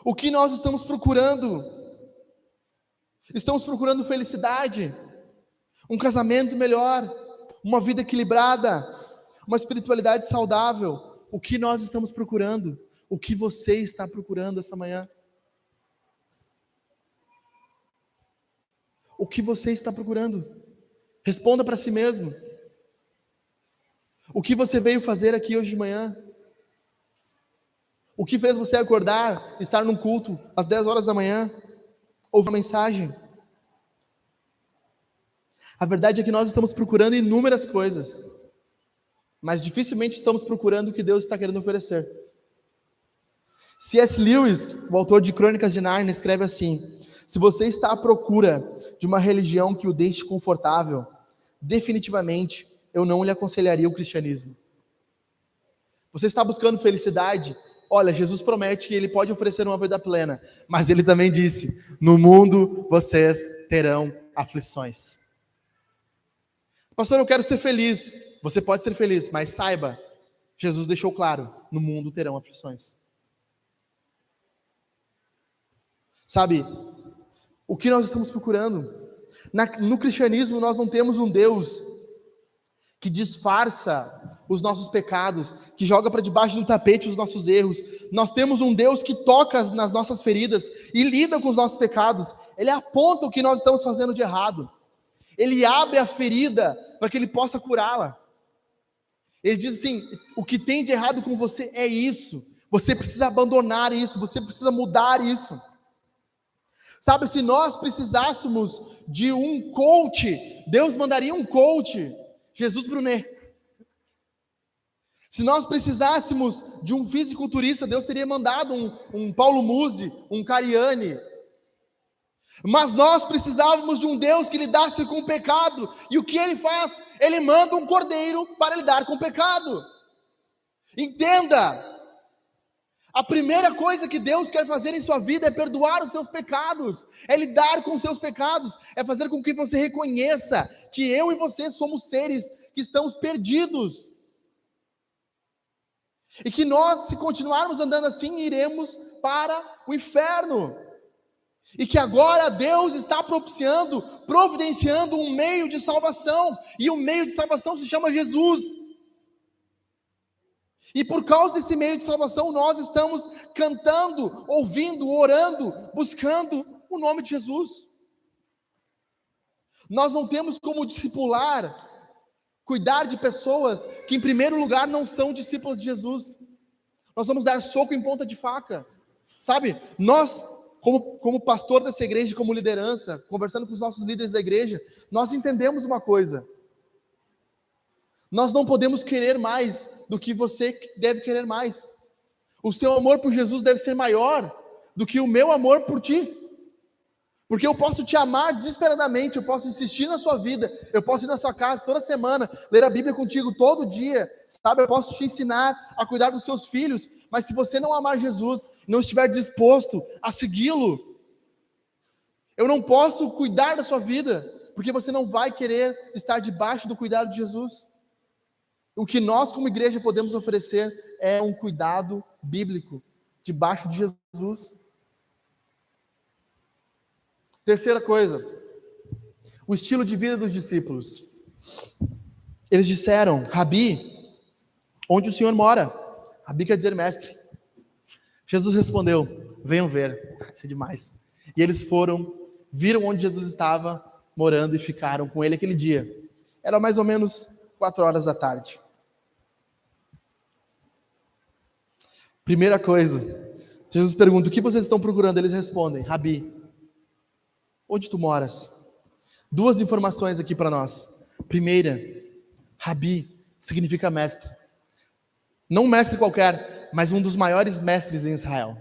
O que nós estamos procurando? Estamos procurando felicidade, um casamento melhor, uma vida equilibrada, uma espiritualidade saudável. O que nós estamos procurando? O que você está procurando essa manhã? O que você está procurando? Responda para si mesmo. O que você veio fazer aqui hoje de manhã? O que fez você acordar, estar num culto às 10 horas da manhã? Ouvir uma mensagem? A verdade é que nós estamos procurando inúmeras coisas, mas dificilmente estamos procurando o que Deus está querendo oferecer. C.S. Lewis, o autor de Crônicas de Nárnia, escreve assim: se você está à procura de uma religião que o deixe confortável, definitivamente eu não lhe aconselharia o cristianismo. Você está buscando felicidade? Olha, Jesus promete que ele pode oferecer uma vida plena, mas ele também disse: no mundo vocês terão aflições. Pastor, eu quero ser feliz. Você pode ser feliz, mas saiba, Jesus deixou claro: no mundo terão aflições. Sabe, o que nós estamos procurando? No cristianismo nós não temos um Deus que disfarça os nossos pecados, que joga para debaixo do tapete os nossos erros. Nós temos um Deus que toca nas nossas feridas e lida com os nossos pecados. Ele aponta o que nós estamos fazendo de errado. Ele abre a ferida para que ele possa curá-la. Ele diz assim: o que tem de errado com você é isso. Você precisa abandonar isso, você precisa mudar isso. Sabe, se nós precisássemos de um coach, Deus mandaria um coach, Jesus Brunet. Se nós precisássemos de um fisiculturista, Deus teria mandado um Paulo Musi, um Cariani. Mas nós precisávamos de um Deus que lidasse com o pecado. E o que ele faz? Ele manda um cordeiro para lidar com o pecado. Entenda! A primeira coisa que Deus quer fazer em sua vida é perdoar os seus pecados, é lidar com os seus pecados, é fazer com que você reconheça que eu e você somos seres que estamos perdidos. E que nós, se continuarmos andando assim, iremos para o inferno. E que agora Deus está providenciando um meio de salvação, e o meio de salvação se chama Jesus. E por causa desse meio de salvação, nós estamos cantando, ouvindo, orando, buscando o nome de Jesus. Nós não temos como discipular, cuidar de pessoas que, em primeiro lugar, não são discípulos de Jesus. Nós vamos dar soco em ponta de faca. Sabe, nós, como pastor dessa igreja, como liderança, conversando com os nossos líderes da igreja, nós entendemos uma coisa. Nós não podemos querer mais do que você deve querer mais. O seu amor por Jesus deve ser maior do que o meu amor por ti. Porque eu posso te amar desesperadamente, eu posso insistir na sua vida, eu posso ir na sua casa toda semana, ler a Bíblia contigo todo dia, sabe? Eu posso te ensinar a cuidar dos seus filhos, mas se você não amar Jesus, não estiver disposto a segui-lo, eu não posso cuidar da sua vida, porque você não vai querer estar debaixo do cuidado de Jesus. O que nós como igreja podemos oferecer é um cuidado bíblico, debaixo de Jesus. Terceira coisa, o estilo de vida dos discípulos. Eles disseram: Rabi, onde o Senhor mora? Rabi quer dizer mestre. Jesus respondeu: venham ver. Isso é demais. E eles foram, viram onde Jesus estava morando e ficaram com ele aquele dia. Era mais ou menos 4 horas da tarde. Primeira coisa, Jesus pergunta: o que vocês estão procurando? Eles respondem: Rabi, onde tu moras? 2 informações aqui para nós. Primeira, Rabi significa mestre. Não um mestre qualquer, mas um dos maiores mestres em Israel.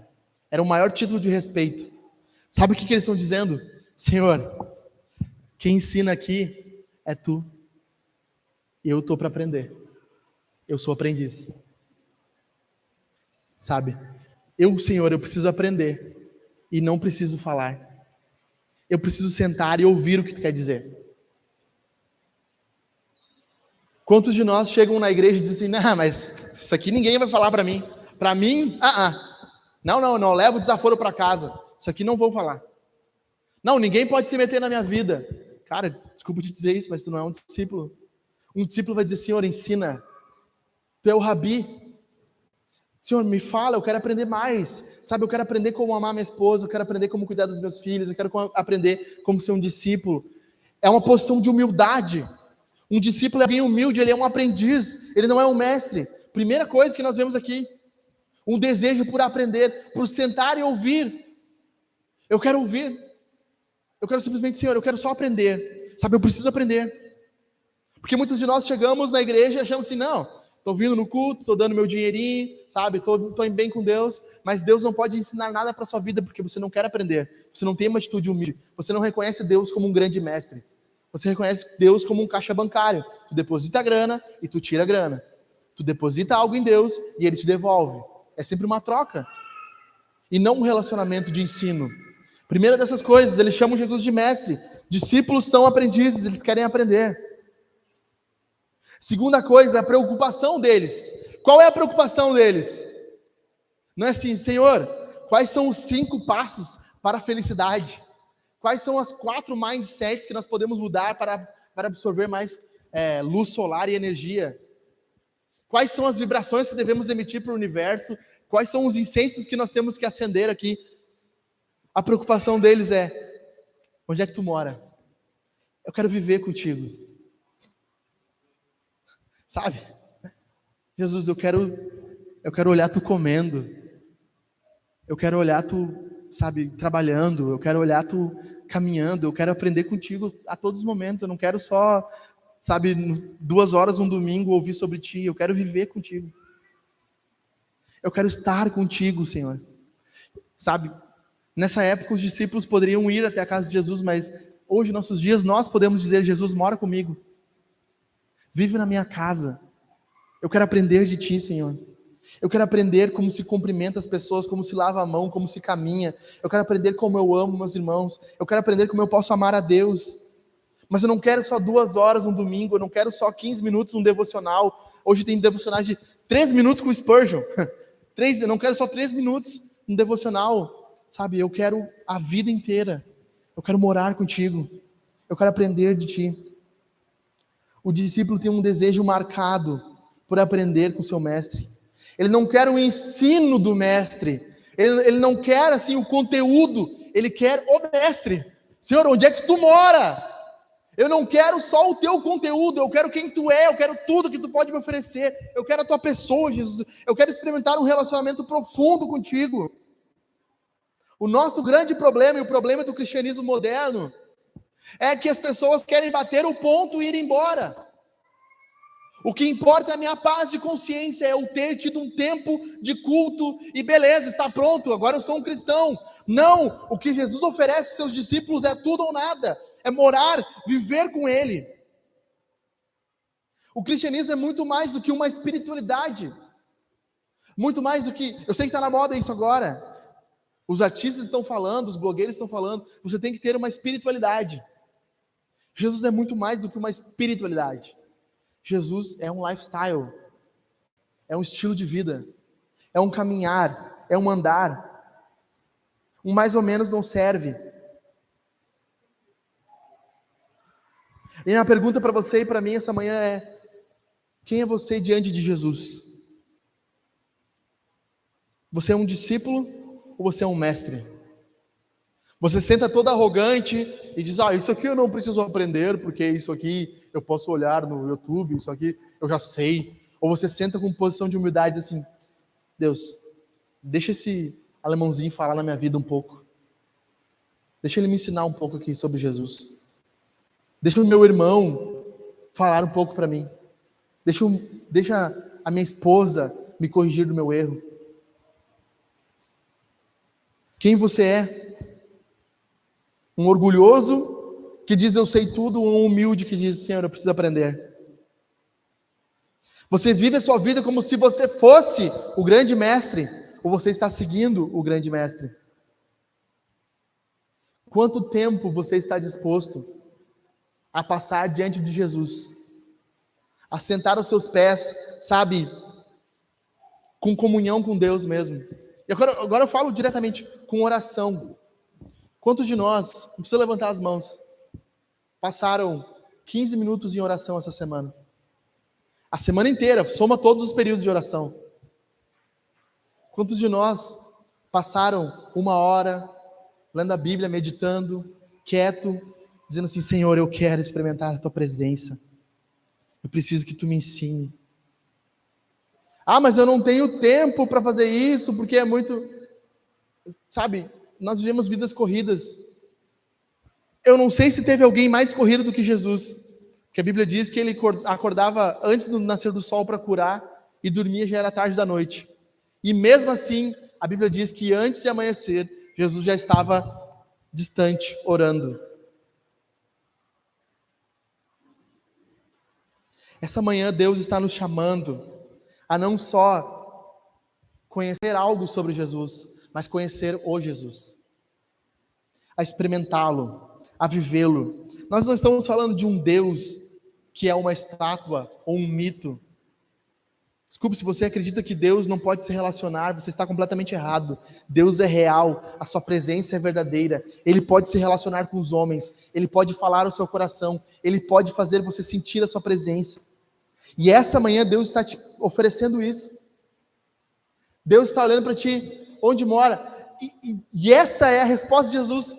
Era o maior título de respeito. Sabe o que eles estão dizendo? Senhor, quem ensina aqui é tu. Eu estou para aprender. Eu sou aprendiz. Sabe? Senhor, eu preciso aprender e não preciso falar. Eu preciso sentar e ouvir o que tu quer dizer. Quantos de nós chegam na igreja e dizem assim: não, mas isso aqui ninguém vai falar para mim. Para mim, não, levo o desaforo para casa. Isso aqui não vou falar. Não, ninguém pode se meter na minha vida. Cara, desculpa te dizer isso, mas tu não é um discípulo. Um discípulo vai dizer: Senhor, ensina. Tu é o Rabi. Senhor, me fala, eu quero aprender mais. Sabe, eu quero aprender como amar minha esposa, eu quero aprender como cuidar dos meus filhos, eu quero aprender como ser um discípulo. É uma posição de humildade. Um discípulo é alguém humilde, ele é um aprendiz, ele não é um mestre. Primeira coisa que nós vemos aqui, um desejo por aprender, por sentar e ouvir. Eu quero ouvir. Eu quero simplesmente, Senhor, eu quero só aprender. Sabe, eu preciso aprender. Porque muitos de nós chegamos na igreja e achamos assim: não, estou vindo no culto, estou dando meu dinheirinho, sabe, estou em bem com Deus, mas Deus não pode ensinar nada para a sua vida, porque você não quer aprender, você não tem uma atitude humilde, você não reconhece Deus como um grande mestre, você reconhece Deus como um caixa bancário. Tu deposita a grana e tu tira a grana, tu deposita algo em Deus e Ele te devolve, é sempre uma troca, e não um relacionamento de ensino. Primeira dessas coisas, eles chamam Jesus de mestre, discípulos são aprendizes, eles querem aprender. Segunda coisa, a preocupação deles. Qual é a preocupação deles? Não é assim: Senhor, quais são os 5 passos para a felicidade? Quais são as 4 mindsets que nós podemos mudar para absorver mais luz solar e energia? Quais são as vibrações que devemos emitir para o universo? Quais são os incensos que nós temos que acender aqui? A preocupação deles é: onde é que tu mora? Eu quero viver contigo. Sabe? Jesus, eu quero olhar tu comendo. Eu quero olhar tu, sabe, trabalhando. Eu quero olhar tu caminhando. Eu quero aprender contigo a todos os momentos. Eu não quero só, sabe, 2 horas um domingo ouvir sobre ti. Eu quero viver contigo. Eu quero estar contigo, Senhor. Sabe? Nessa época os discípulos poderiam ir até a casa de Jesus, mas hoje, nossos dias, nós podemos dizer: Jesus, mora comigo. Vive na minha casa. Eu quero aprender de ti, Senhor. Eu quero aprender como se cumprimenta as pessoas, como se lava a mão, como se caminha. Eu quero aprender como eu amo meus irmãos. Eu quero aprender como eu posso amar a Deus. Mas eu não quero só 2 horas um domingo, eu não quero só 15 minutos um devocional. Hoje tem devocionais de 3 minutos com Spurgeon. Eu não quero só 3 minutos um devocional. Sabe, eu quero a vida inteira. Eu quero morar contigo. Eu quero aprender de ti. O discípulo tem um desejo marcado por aprender com seu mestre. Ele não quer o ensino do mestre. Ele não quer assim o conteúdo. Ele quer o mestre. Senhor, onde é que tu mora? Eu não quero só o teu conteúdo, eu quero quem tu é, eu quero tudo que tu pode me oferecer. Eu quero a tua pessoa, Jesus. Eu quero experimentar um relacionamento profundo contigo. O nosso grande problema, e o problema do cristianismo moderno, é que as pessoas querem bater o ponto e ir embora. O que importa é a minha paz de consciência, é eu ter tido um tempo de culto e beleza, está pronto, agora eu sou um cristão. Não, o que Jesus oferece aos seus discípulos é tudo ou nada, é morar, viver com Ele. O cristianismo é muito mais do que uma espiritualidade, muito mais do que, eu sei que está na moda isso agora, os artistas estão falando, os blogueiros estão falando, você tem que ter uma espiritualidade. Jesus é muito mais do que uma espiritualidade. Jesus é um lifestyle, é um estilo de vida, é um caminhar, é um andar. Um mais ou menos não serve. E a minha pergunta para você e para mim essa manhã é: quem é você diante de Jesus? Você é um discípulo ou você é um mestre? Você senta todo arrogante e diz: isso aqui eu não preciso aprender, porque isso aqui eu posso olhar no YouTube, isso aqui eu já sei. Ou você senta com posição de humildade assim: Deus, deixa esse alemãozinho falar na minha vida um pouco. Deixa ele me ensinar um pouco aqui sobre Jesus. Deixa o meu irmão falar um pouco para mim. Deixa a minha esposa me corrigir do meu erro. Quem você é? Um orgulhoso que diz eu sei tudo, ou um humilde que diz, Senhor, eu preciso aprender? Você vive a sua vida como se você fosse o grande mestre, ou você está seguindo o grande mestre? Quanto tempo você está disposto a passar diante de Jesus? A sentar aos seus pés, sabe, com comunhão com Deus mesmo. E agora eu falo diretamente com oração. Quantos de nós, não precisa levantar as mãos, passaram 15 minutos em oração essa semana? A semana inteira, soma todos os períodos de oração. Quantos de nós passaram 1 hora lendo a Bíblia, meditando, quieto, dizendo assim, Senhor, eu quero experimentar a tua presença. Eu preciso que tu me ensine. Mas eu não tenho tempo para fazer isso, porque é muito... Sabe, nós vivemos vidas corridas. Eu não sei se teve alguém mais corrido do que Jesus, porque a Bíblia diz que ele acordava antes do nascer do sol para curar e dormia já era tarde da noite. E mesmo assim, a Bíblia diz que antes de amanhecer, Jesus já estava distante, orando. Essa manhã Deus está nos chamando a não só conhecer algo sobre Jesus, mas conhecer o Jesus, a experimentá-lo, a vivê-lo. Nós não estamos falando de um Deus que é uma estátua ou um mito. Desculpe, se você acredita que Deus não pode se relacionar, você está completamente errado. Deus é real, a sua presença é verdadeira. Ele pode se relacionar com os homens, Ele pode falar ao seu coração, Ele pode fazer você sentir a sua presença. E essa manhã Deus está te oferecendo isso. Deus está olhando para ti, onde mora. E essa é a resposta de Jesus.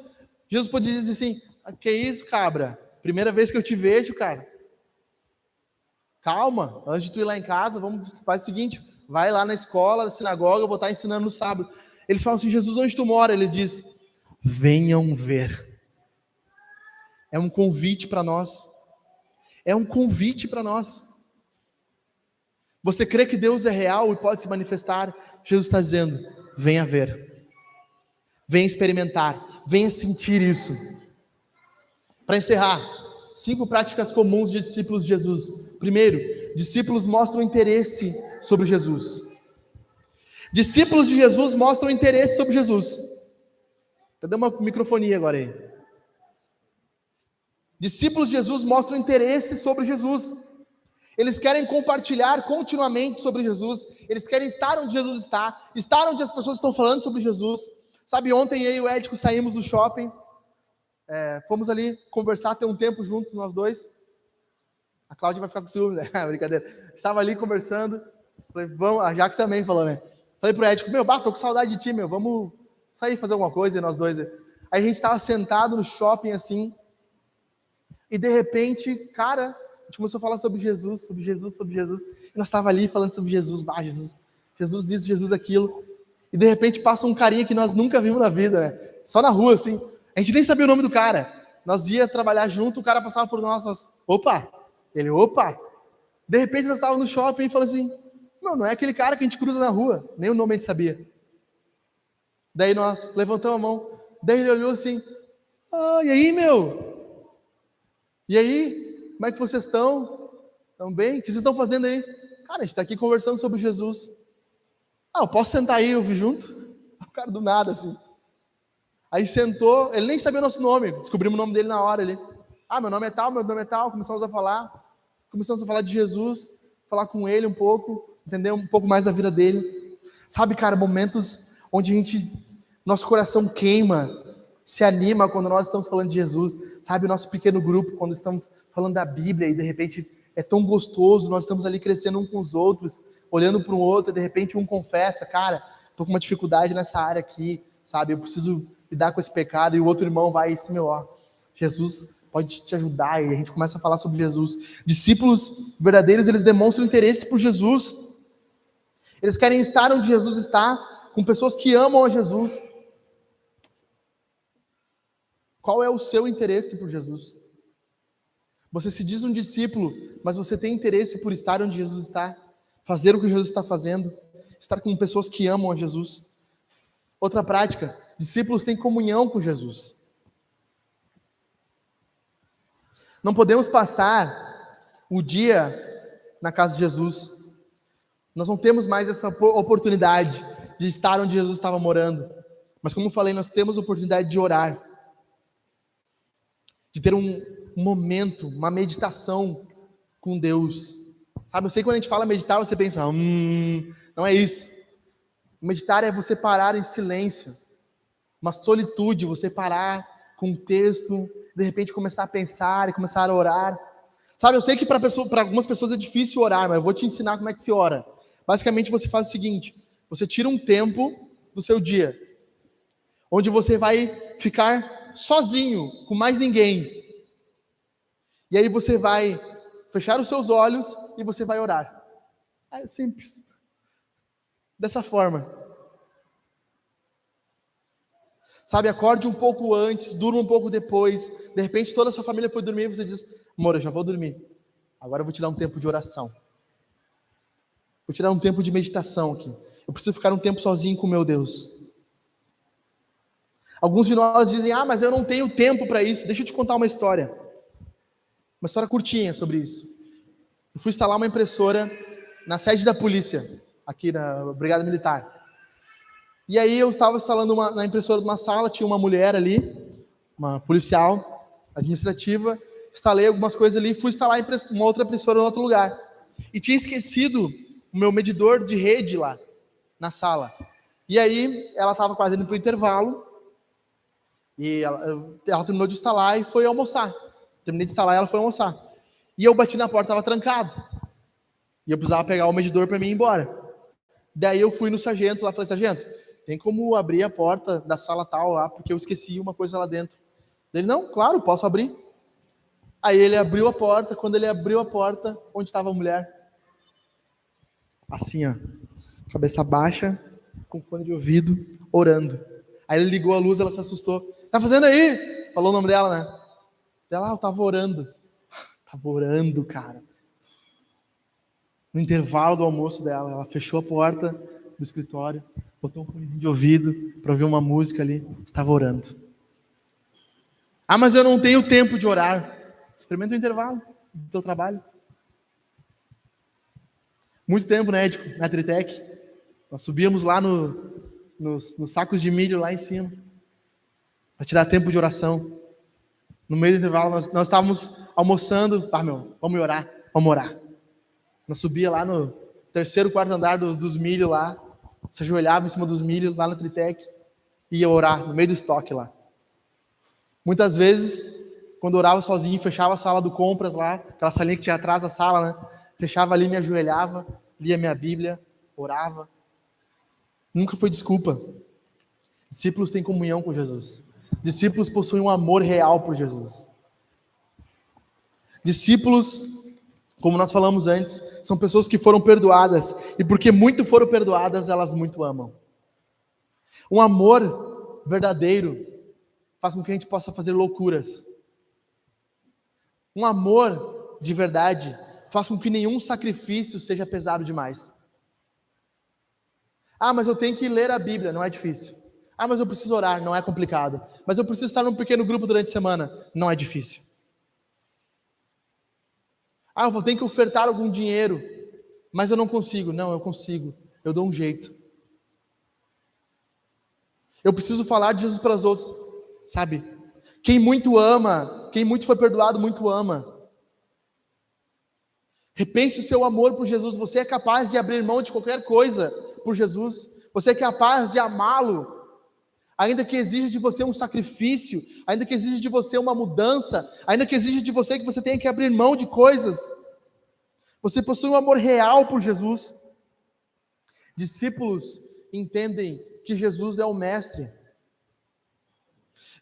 Jesus pode dizer assim, que isso, cabra? Primeira vez que eu te vejo, cara. Calma, antes de tu ir lá em casa, faz o seguinte, vai lá na escola, na sinagoga, eu vou estar ensinando no sábado. Eles falam assim, Jesus, onde tu mora? Ele diz, venham ver. É um convite para nós. É um convite para nós. Você crê que Deus é real e pode se manifestar? Jesus está dizendo, venha ver. Venha experimentar. Venha sentir isso. Para encerrar, 5 práticas comuns de discípulos de Jesus. Primeiro, discípulos mostram interesse sobre Jesus. Discípulos de Jesus mostram interesse sobre Jesus. Tá dando uma microfonia agora aí. Discípulos de Jesus mostram interesse sobre Jesus. Eles querem compartilhar continuamente sobre Jesus. Eles querem estar onde Jesus está. Estar onde as pessoas estão falando sobre Jesus. Sabe, ontem eu e o Édico saímos do shopping. Fomos ali conversar, ter um tempo juntos, nós dois. A Cláudia vai ficar com ciúme, né? Brincadeira. Estava ali conversando. Falei, vamos, a Jaque também falou, né? Falei pro Ed, meu, tô com saudade de ti, meu, vamos sair fazer alguma coisa, nós dois. Aí a gente tava sentado no shopping, assim, e de repente, cara, a gente começou a falar sobre Jesus, sobre Jesus, sobre Jesus, e nós tava ali falando sobre Jesus, Jesus, Jesus isso, Jesus aquilo, e de repente passa um carinha que nós nunca vimos na vida, né? Só na rua, assim, a gente nem sabia o nome do cara, nós ia trabalhar junto, o cara passava por nós, opa, de repente nós estávamos no shopping e falou assim, não é aquele cara que a gente cruza na rua, nem o nome a gente sabia. Daí nós levantamos a mão, daí ele olhou assim, e aí, meu? E aí, como é que vocês estão? Estão bem? O que vocês estão fazendo aí? Cara, a gente está aqui conversando sobre Jesus. Eu posso sentar aí e ouvir junto? O cara do nada, assim. Aí sentou, ele nem sabia o nosso nome, descobrimos o nome dele na hora. Meu nome é tal, começamos a falar de Jesus, falar com ele um pouco, entender um pouco mais da vida dele. Sabe, cara, momentos onde nosso coração queima, se anima quando nós estamos falando de Jesus. Sabe, o nosso pequeno grupo, quando estamos falando da Bíblia e de repente é tão gostoso, nós estamos ali crescendo um com os outros, olhando para um outro, e de repente um confessa, cara, estou com uma dificuldade nessa área aqui, sabe, eu preciso lidar com esse pecado, e o outro irmão vai assim, Jesus pode te ajudar, e a gente começa a falar sobre Jesus. Discípulos verdadeiros, eles demonstram interesse por Jesus, eles querem estar onde Jesus está, com pessoas que amam a Jesus. Qual é o seu interesse por Jesus? Você se diz um discípulo, mas você tem interesse por estar onde Jesus está, fazer o que Jesus está fazendo, estar com pessoas que amam a Jesus. Outra prática, discípulos têm comunhão com Jesus. Não podemos passar o dia na casa de Jesus. Nós não temos mais essa oportunidade de estar onde Jesus estava morando. Mas como eu falei, nós temos a oportunidade de orar, de ter um momento, uma meditação com Deus. Sabe, eu sei que quando a gente fala meditar, você pensa, não é isso. Meditar é você parar em silêncio, uma solitude, você parar com um texto, de repente começar a pensar e começar a orar. Sabe, eu sei que para algumas pessoas é difícil orar, mas eu vou te ensinar como é que se ora. Basicamente você faz o seguinte, você tira um tempo do seu dia, onde você vai ficar sozinho, com mais ninguém. E aí você vai fechar os seus olhos e você vai orar. É simples. Dessa forma. Sabe, acorde um pouco antes, durma um pouco depois. De repente toda a sua família foi dormir e você diz, amor, eu já vou dormir. Agora eu vou tirar um tempo de oração. Vou tirar um tempo de meditação aqui. Eu preciso ficar um tempo sozinho com o meu Deus. Alguns de nós dizem, mas eu não tenho tempo para isso. Deixa eu te contar uma história. Uma história curtinha sobre isso. Eu fui instalar uma impressora na sede da polícia, aqui na Brigada Militar. E aí eu estava instalando na impressora de uma sala, tinha uma mulher ali, uma policial administrativa, instalei algumas coisas ali, fui instalar uma outra impressora em outro lugar. E tinha esquecido o meu medidor de rede lá, na sala. E aí ela estava quase indo para o intervalo, e ela terminou de instalar e foi almoçar. Terminei de instalar e ela foi almoçar. E eu bati na porta, estava trancado. E eu precisava pegar o medidor para mim ir embora. Daí eu fui no sargento lá, falei, sargento, tem como abrir a porta da sala tal lá, porque eu esqueci uma coisa lá dentro. Ele, não, claro, posso abrir. Aí ele abriu a porta, quando ele abriu a porta, onde estava a mulher? Assim, cabeça baixa, com fone de ouvido, orando. Aí ele ligou a luz, ela se assustou. Tá fazendo aí? Falou o nome dela, né? Ela, eu tava orando. Tava orando, cara. No intervalo do almoço dela, ela fechou a porta do escritório, botou um fonezinho de ouvido para ouvir uma música ali, estava orando. Mas eu não tenho tempo de orar. Experimenta o intervalo do teu trabalho. Muito tempo, né, na Tritec. Nós subíamos lá nos sacos de milho lá em cima, para tirar tempo de oração. No meio do intervalo, nós estávamos almoçando. Vamos orar. Nós subia lá no terceiro, quarto andar dos milho lá, se ajoelhava em cima dos milho lá na Tritec e ia orar no meio do estoque lá. Muitas vezes, quando eu orava sozinho, fechava a sala do compras lá, aquela salinha que tinha atrás da sala, né? Fechava ali, me ajoelhava lia minha Bíblia, orava. Nunca foi desculpa. Discípulos têm comunhão com Jesus. Discípulos possuem um amor real por Jesus. Discípulos, como nós falamos antes, são pessoas que foram perdoadas, e porque muito foram perdoadas, elas muito amam. Um amor verdadeiro faz com que a gente possa fazer loucuras. Um amor de verdade faz com que nenhum sacrifício seja pesado demais. Ah, mas eu tenho que ler a Bíblia, não é difícil. Ah, mas eu preciso orar, não é complicado. Mas eu preciso estar num pequeno grupo durante a semana, não é difícil. Ah, eu vou ter que ofertar algum dinheiro, mas eu não consigo. Não, eu consigo, eu dou um jeito. Eu preciso falar de Jesus para os outros, sabe? Quem muito ama, quem muito foi perdoado, muito ama. Repense o seu amor por Jesus. Você é capaz de abrir mão de qualquer coisa por Jesus. Você é capaz de amá-lo, ainda que exija de você um sacrifício, ainda que exija de você uma mudança, ainda que exija de você que você tenha que abrir mão de coisas. Você possui um amor real por Jesus. Discípulos entendem que Jesus é o mestre.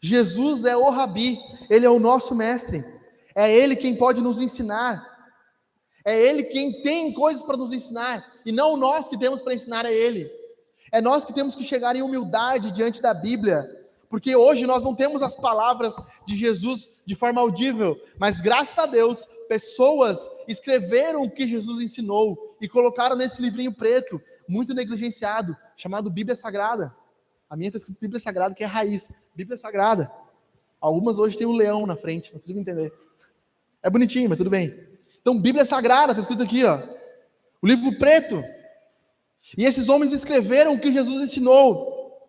Jesus é o Rabi, Ele é o nosso mestre. É Ele quem pode nos ensinar. É Ele quem tem coisas para nos ensinar, e não nós que temos para ensinar a Ele. É nós que temos que chegar em humildade diante da Bíblia, porque hoje nós não temos as palavras de Jesus de forma audível, mas graças a Deus, pessoas escreveram o que Jesus ensinou e colocaram nesse livrinho preto, muito negligenciado, chamado Bíblia Sagrada. A minha está escrito Bíblia Sagrada, que é raiz, Bíblia Sagrada. Algumas hoje tem um leão na frente, não consigo entender. É bonitinho, mas tudo bem. Então, Bíblia Sagrada, está escrito aqui, ó. O livro preto. E esses homens escreveram o que Jesus ensinou.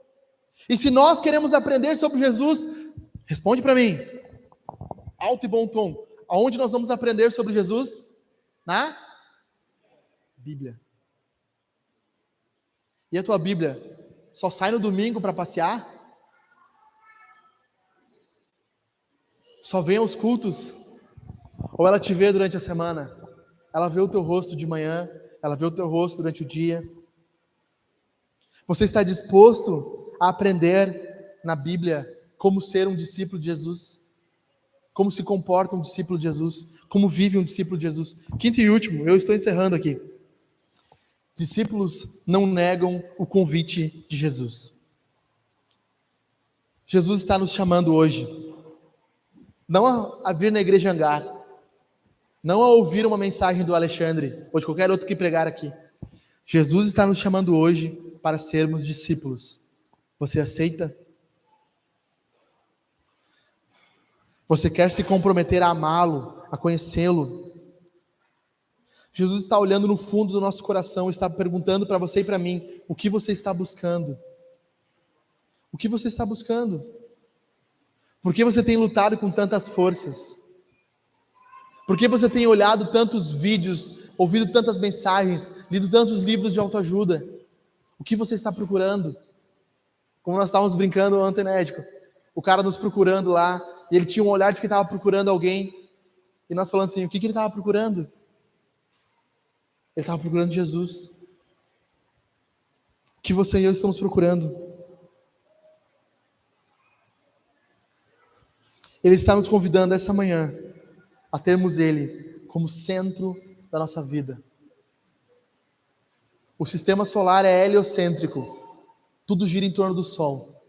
E se nós queremos aprender sobre Jesus, responde para mim, alto e bom tom, aonde nós vamos aprender sobre Jesus? Na Bíblia. E a tua Bíblia só sai no domingo para passear? Só vem aos cultos? Ou ela te vê durante a semana? Ela vê o teu rosto de manhã, ela vê o teu rosto durante o dia. Você está disposto a aprender na Bíblia como ser um discípulo de Jesus? Como se comporta um discípulo de Jesus? Como vive um discípulo de Jesus? Quinto e último, eu estou encerrando aqui. Discípulos não negam o convite de Jesus. Jesus está nos chamando hoje, não a vir na igreja Hangar, não a ouvir uma mensagem do Alexandre, ou de qualquer outro que pregar aqui. Jesus está nos chamando hoje para sermos discípulos. Você aceita? Você quer se comprometer a amá-lo, a conhecê-lo? Jesus está olhando no fundo do nosso coração, está perguntando para você e para mim, o que você está buscando? O que você está buscando? Por que você tem lutado com tantas forças? Por que você tem olhado tantos vídeos, ouvido tantas mensagens, lido tantos livros de autoajuda? O que você está procurando? Como nós estávamos brincando ontem, médico, o cara nos procurando lá, e ele tinha um olhar de que estava procurando alguém, e nós falando assim, o que ele estava procurando? Ele estava procurando Jesus. O que você e eu estamos procurando? Ele está nos convidando essa manhã a termos Ele como centro da nossa vida. O sistema solar é heliocêntrico. Tudo gira em torno do Sol.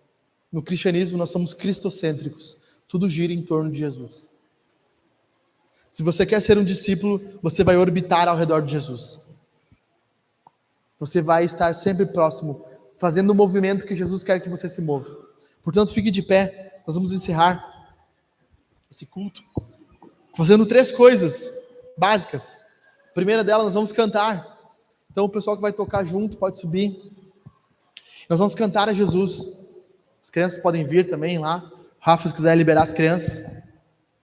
No cristianismo nós somos cristocêntricos. Tudo gira em torno de Jesus. Se você quer ser um discípulo, você vai orbitar ao redor de Jesus. Você vai estar sempre próximo, fazendo o movimento que Jesus quer que você se mova. Portanto, fique de pé. Nós vamos encerrar esse culto fazendo 3 coisas básicas. A primeira delas, nós vamos cantar. Então o pessoal que vai tocar junto pode subir. Nós vamos cantar a Jesus. As crianças podem vir também lá. Rafa, se quiser liberar as crianças.